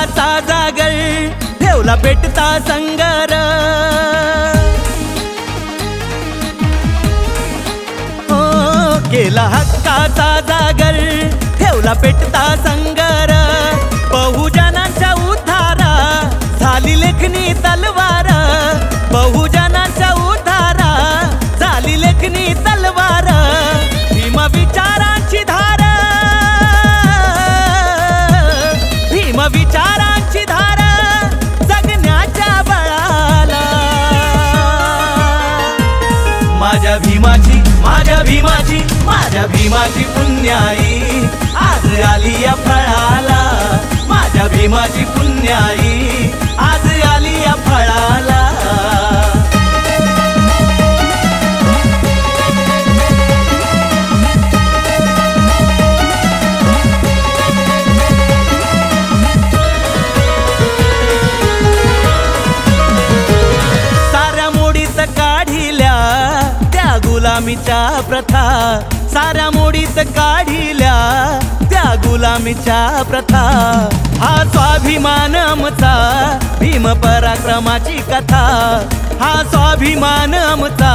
हक्काचा जागर ठेवला पेटता संगर, हो केला हक्काचा जागर ठेवला पेटता संगर। बहुजनांच्या उद्धारा झाली लेखनी तलवार, बहुजनांच्या उद्धारा झाली लेखनी तलवार। भीम विचारांची धार, भीम विचारांची धार जगण्याच्या बळाला। माझ्या भीमाची, माझ्या भीमाची, माझ्या भीमाची पुण्याई आज आली या फळाला। माझ्या भीमाची पुण्याई आज आली या फळाला। साऱ्या मोडीत काढिल्या त्या गुलामीच्या प्रथा, साऱ्या मोडीत काढिल्या त्या गुलामीच्या प्रथा। हा स्वाभिमान आमचा भीम पराक्रमाची कथा, हा स्वाभिमान आमचा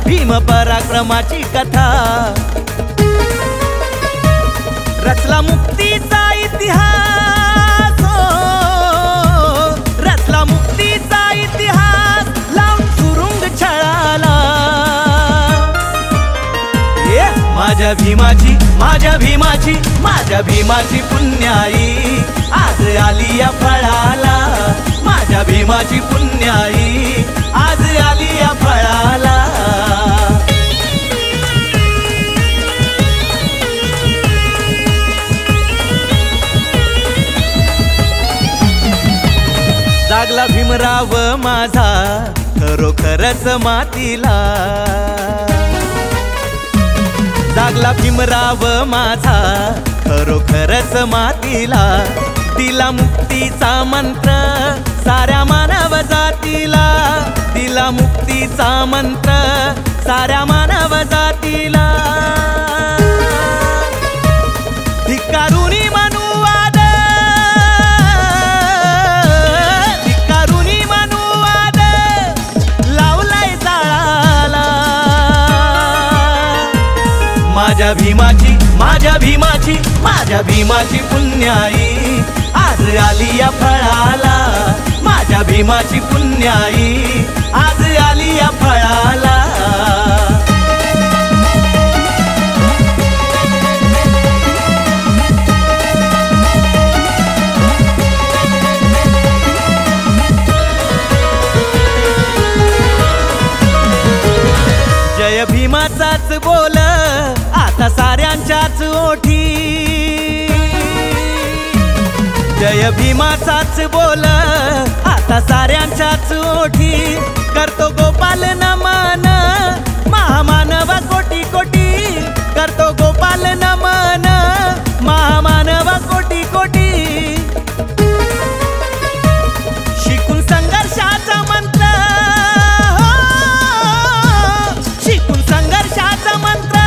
भीम पराक्रमाची कथा। रचला मुक्तीचा इतिहास, हो रचला मुक्तीचा इतिहास लावून सुरुंग छळाला। माझ्या भीमाची, माझ्या भीमाची, माझ्या भीमाची पुण्याई आज आली या फळाला। माझ्या भीमाची पुण्याई आज आली या फळाला। जागला भीमराव माझा खरोखरच मातीला, जागला भीमराव माझा खरोखरच मातीला। दिला मुक्तीचा मंत्र साऱ्या मानव जातीला, दिला मुक्तीचा मंत्र साऱ्या मानव जातीला। धिक्कारुनी मनुवाद, धिक्कारुनी मनुवाद लावलाय जाळाला। माझ्या भीमाची, माझ्या भीमाची, माझ्या भीमाची पुण्याई आज आली या फळाला। माझ्या भीमाची पुण्याई आज आली या फळाला। जय भीमाचाच बोल आता साऱ्यांच्याच ओठी, जय भीमाचाच बोल आता साऱ्यांच्याच ओठी। करतो गोपाल नमन महामानव कोटी कोटी, करतो गोपाल नमन महामानव कोटी कोटी। शिकून संघर्षाचा मंत्र, शिकून संघर्षाचा मंत्र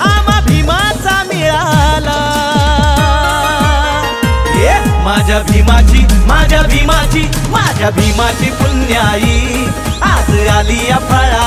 आम्हा भीमाचा मिळाला। माझ्या भीमाची, माझ्या भीमाची, माझ्या भीमाची पुण्याई आज आली या फळाला।